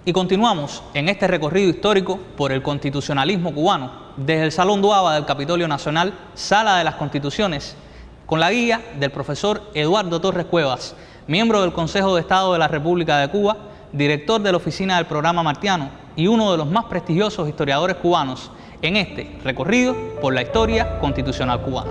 Y continuamos en este recorrido histórico por el constitucionalismo cubano, desde el Salón Duava del Capitolio Nacional, Sala de las Constituciones, con la guía del profesor Eduardo Torres Cuevas, miembro del Consejo de Estado de la República de Cuba, director de la Oficina del Programa Martiano y uno de los más prestigiosos historiadores cubanos en este recorrido por la historia constitucional cubana.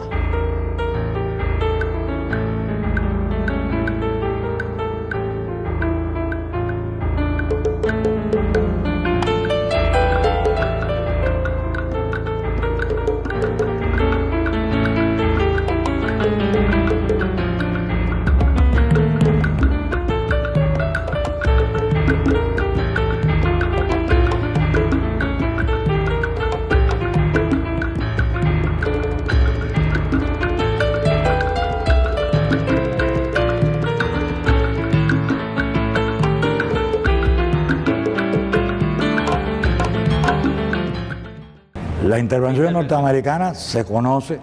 La intervención norteamericana se conoce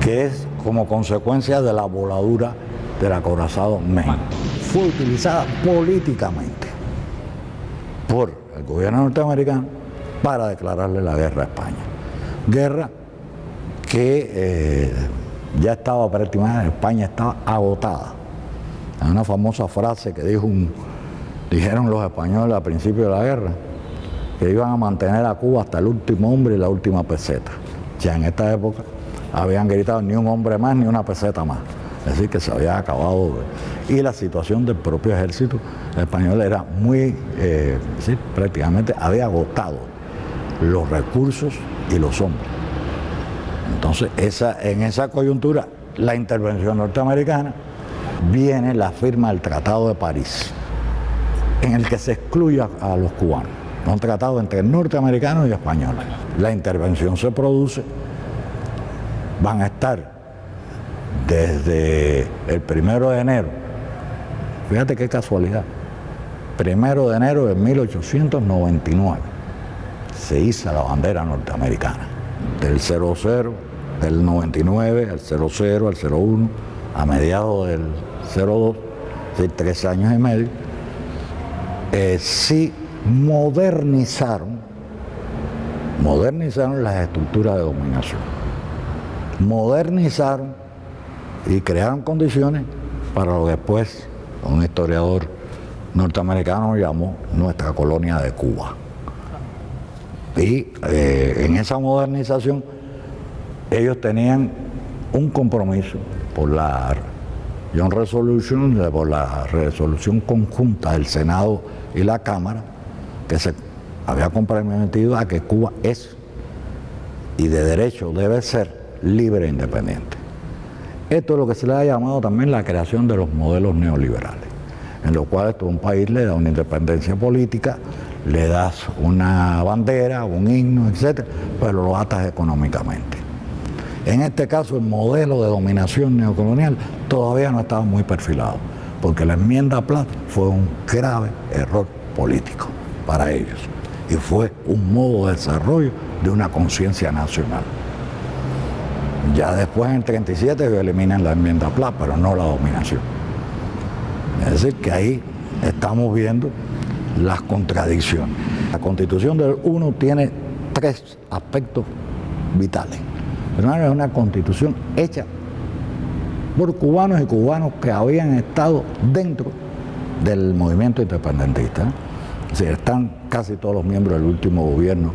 que es como consecuencia de la voladura del acorazado Maine. Fue utilizada políticamente por el gobierno norteamericano para declararle la guerra a España. Guerra que ya estaba prácticamente, España estaba agotada. Hay una famosa frase que dijeron los españoles al principio de la guerra, que iban a mantener a Cuba hasta el último hombre y la última peseta. Ya en esta época habían gritado ni un hombre más ni una peseta más. Es decir, que se había acabado. Y la situación del propio ejército español era muy, prácticamente había agotado los recursos y los hombres. Entonces, en esa coyuntura, la intervención norteamericana viene la firma del Tratado de París, en el que se excluye a los cubanos. Un tratado entre norteamericanos y españoles. La intervención se produce, van a estar desde el 1 de enero, fíjate qué casualidad, 1 de enero de 1899 se iza la bandera norteamericana, del 00, del 99 al 00, al 01, a mediados del 02, es decir, 3 años y medio, sí modernizaron las estructuras de dominación, modernizaron y crearon condiciones para lo que después un historiador norteamericano llamó nuestra colonia de Cuba. Y en esa modernización ellos tenían un compromiso por la Joint Resolution, por la resolución conjunta del Senado y la Cámara, que se había comprometido a que Cuba es y de derecho debe ser libre e independiente. Esto es lo que se le ha llamado también la creación de los modelos neoliberales, en lo cual un país le da una independencia política, le das una bandera, un himno, etc., pero lo atas económicamente. En este caso, el modelo de dominación neocolonial todavía no estaba muy perfilado, porque la enmienda Platt fue un grave error político para ellos y fue un modo de desarrollo de una conciencia nacional. Ya después en el 37 se eliminan la enmienda Platt, pero no la dominación. Es decir, que ahí estamos viendo las contradicciones. La Constitución del 1 tiene 3 aspectos vitales. Primero, es una constitución hecha por cubanos y cubanos que habían estado dentro del movimiento independentista. Es decir, están casi todos los miembros del último gobierno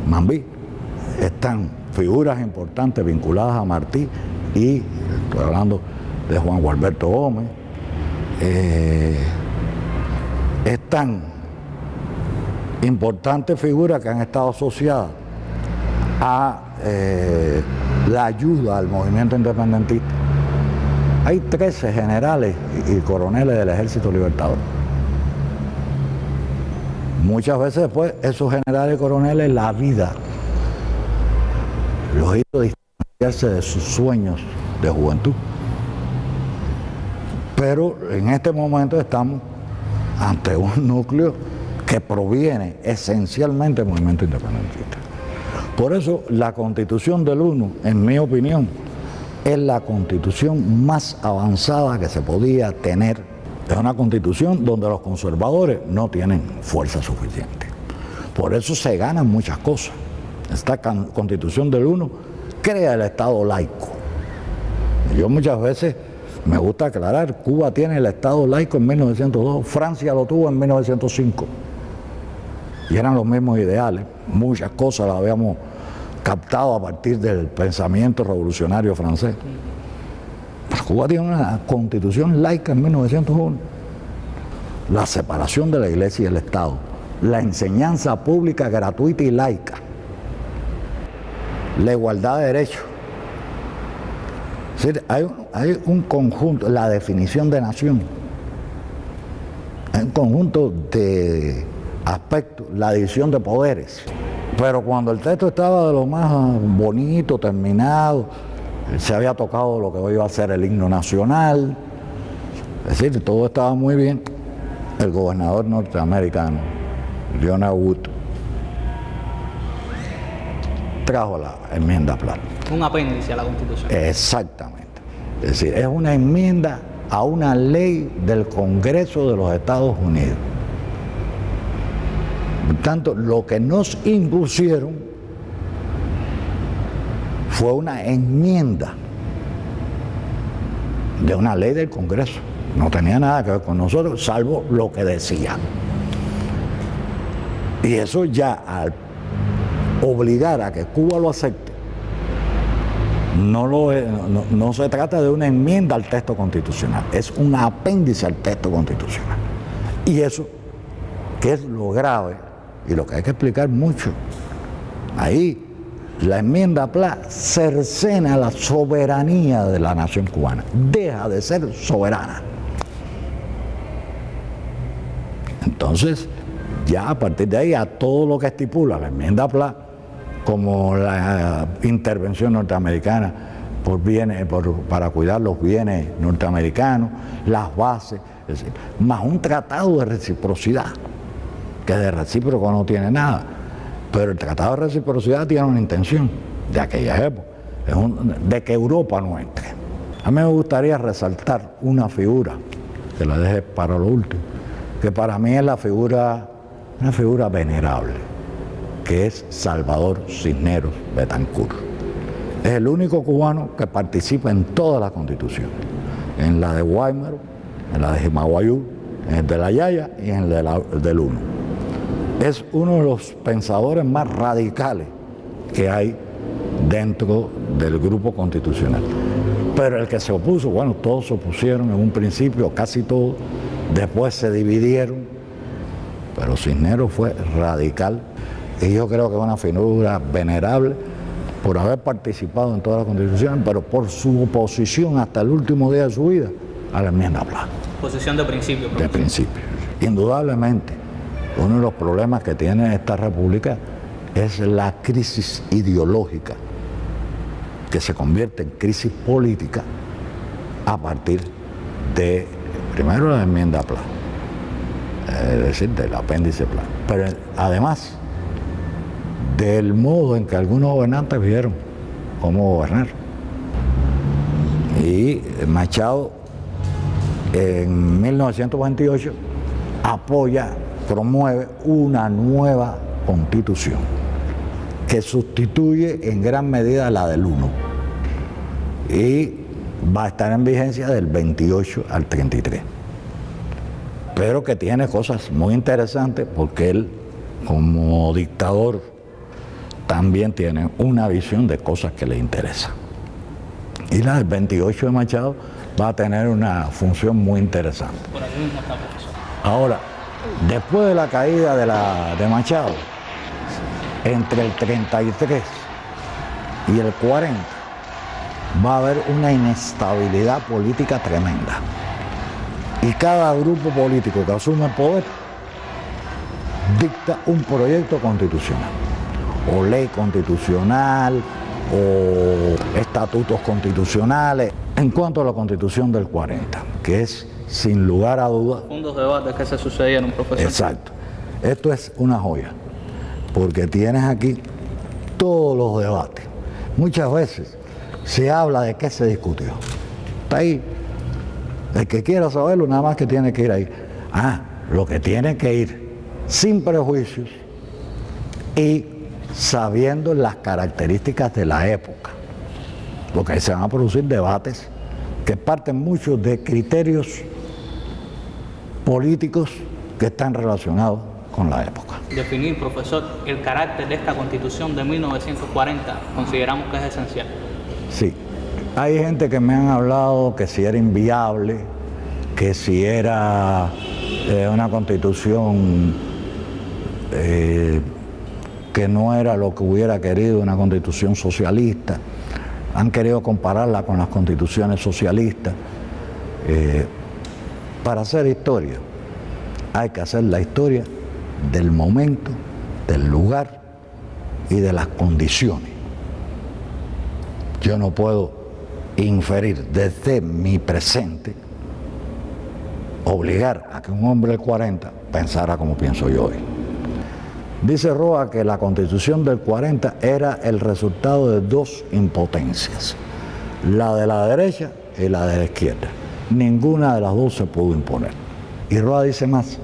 Mambí, están figuras importantes vinculadas a Martí y estoy hablando de Juan Gualberto Gómez, están importantes figuras que han estado asociadas a la ayuda al movimiento independentista. Hay 13 generales y coroneles del Ejército Libertador. Muchas veces después esos generales y coroneles la vida los hizo distanciarse de sus sueños de juventud. Pero en este momento estamos ante un núcleo que proviene esencialmente del movimiento independentista. Por eso la Constitución del 1, en mi opinión, es la constitución más avanzada que se podía tener Es una constitución donde los conservadores no tienen fuerza suficiente. Por eso se ganan muchas cosas. Esta constitución del 1 crea el Estado laico. Yo muchas veces me gusta aclarar, Cuba tiene el Estado laico en 1902, Francia lo tuvo en 1905. Y eran los mismos ideales. Muchas cosas las habíamos captado a partir del pensamiento revolucionario francés. Pero Cuba tiene una constitución laica en 1901. La separación de la Iglesia y el Estado, la enseñanza pública gratuita y laica, la igualdad de derechos. Es decir, hay un conjunto, la definición de nación, hay un conjunto de aspectos, la división de poderes. Pero cuando el texto estaba de lo más bonito, terminado, se había tocado lo que hoy iba a ser el himno nacional, es decir, todo estaba muy bien, el gobernador norteamericano, Leonard Wood, trajo la enmienda Platt. Un apéndice a la Constitución. Exactamente. Es decir, es una enmienda a una ley del Congreso de los Estados Unidos. Por tanto, lo que nos impusieron fue una enmienda de una ley del Congreso. No tenía nada que ver con nosotros, salvo lo que decía. Y eso ya, al obligar a que Cuba lo acepte, no se trata de una enmienda al texto constitucional, es un apéndice al texto constitucional. Y eso, que es lo grave y lo que hay que explicar mucho, ahí la enmienda Platt cercena la soberanía de la nación cubana, deja de ser soberana. Entonces, ya a partir de ahí, a todo lo que estipula la enmienda Platt, como la intervención norteamericana para cuidar los bienes norteamericanos, las bases, es decir, más un tratado de reciprocidad, que de recíproco no tiene nada, pero el tratado de reciprocidad tiene una intención de aquella época, de que Europa no entre. A mí me gustaría resaltar una figura, que la deje para lo último, que para mí es una figura venerable, que es Salvador Cisneros Betancur. Es el único cubano que participa en todas las constituciones, en la de Guaymaro, en la de Jimaguayú, en el de La Yaya y en el del Uno. Es uno de los pensadores más radicales que hay dentro del grupo constitucional. Pero el que se opuso, bueno, todos se opusieron en un principio, casi todos, después se dividieron, pero Cisneros fue radical. Y yo creo que es una figura venerable por haber participado en todas las constituciones, pero por su oposición hasta el último día de su vida a la enmienda Platt. Posición de principio. De principio. Indudablemente, uno de los problemas que tiene esta república es la crisis ideológica, que se convierte en crisis política a partir de, primero, la enmienda Platt, es decir, del apéndice Platt, pero además del modo en que algunos gobernantes vieron cómo gobernar. Y Machado en 1928 promueve una nueva constitución que sustituye en gran medida la del 1 y va a estar en vigencia del 28 al 33, pero que tiene cosas muy interesantes porque él, como dictador, también tiene una visión de cosas que le interesan. Y la del 28 de Machado va a tener una función muy interesante. Por aquí mismo está, profesor. Ahora, después de la caída de Machado, entre el 33 y el 40, va a haber una inestabilidad política tremenda. Y cada grupo político que asume el poder dicta un proyecto constitucional, o ley constitucional, o estatutos constitucionales. En cuanto a la Constitución del 40, que es, sin lugar a dudas, Fundos debates que se sucedieron, profesor. Exacto. Esto es una joya, porque tienes aquí todos los debates. Muchas veces se habla de qué se discutió. Está ahí El que quiera saberlo, nada más que tiene que ir ahí. Lo que tiene que ir sin prejuicios y sabiendo las características de la época, porque ahí se van a producir debates que parten mucho de criterios políticos que están relacionados con la época. Definir, profesor, el carácter de esta Constitución de 1940 consideramos que es esencial. Sí, hay gente que me han hablado que si era inviable, que si era una Constitución que no era lo que hubiera querido una Constitución socialista. Han querido compararla con las constituciones socialistas. Para hacer historia hay que hacer la historia del momento, del lugar y de las condiciones. Yo no puedo inferir desde mi presente, obligar a que un hombre del 40 pensara como pienso yo hoy. Dice Roa que la Constitución del 40 era el resultado de dos impotencias, la de la derecha y la de la izquierda. Ninguna de las dos se pudo imponer. Y Roa dice más,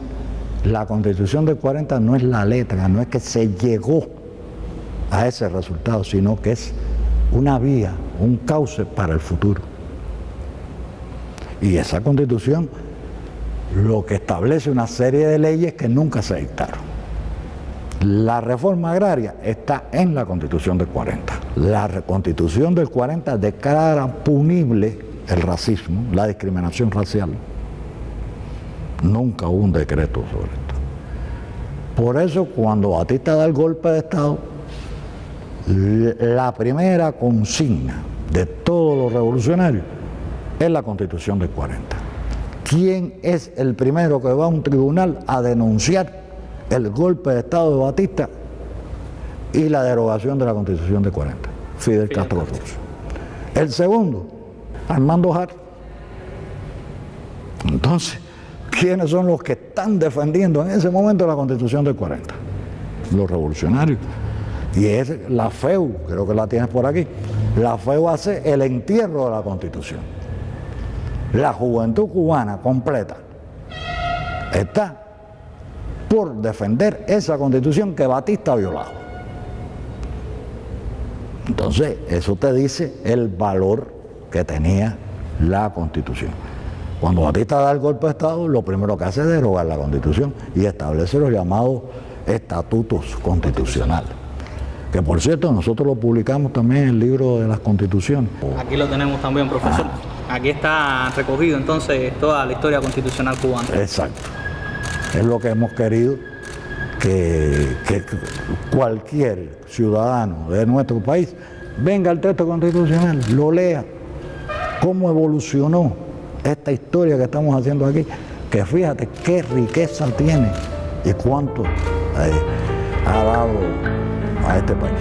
la Constitución del 40 no es la letra, no es que se llegó a ese resultado, sino que es una vía, un cauce para el futuro. Y esa Constitución lo que establece una serie de leyes que nunca se dictaron. La reforma agraria está en la Constitución del 40. La Constitución del 40 declara punible el racismo, la discriminación racial. Nunca hubo un decreto sobre esto. Por eso, cuando Batista da el golpe de Estado, la primera consigna de todos los revolucionarios es la Constitución del 40. ¿Quién es el primero que va a un tribunal a denunciar el golpe de Estado de Batista y la derogación de la Constitución de 40? Fidel Castro Ruz. El segundo, Armando Hart. Entonces, ¿quiénes son los que están defendiendo en ese momento la Constitución del 40? Los revolucionarios. Y es la FEU, creo que la tienes por aquí. La FEU hace el entierro de la Constitución. La juventud cubana completa está por defender esa Constitución que Batista ha violado. Entonces, eso te dice el valor que tenía la Constitución. Cuando Batista da el golpe de Estado, lo primero que hace es derogar la Constitución y establece los llamados estatutos constitucionales. Que por cierto, nosotros lo publicamos también en el libro de las Constituciones. Aquí lo tenemos también, profesor. Aquí está recogido entonces toda la historia constitucional cubana. Exacto. Es lo que hemos querido que cualquier ciudadano de nuestro país venga al texto constitucional, lo lea, cómo evolucionó esta historia que estamos haciendo aquí, que fíjate qué riqueza tiene y cuánto ha dado a este país.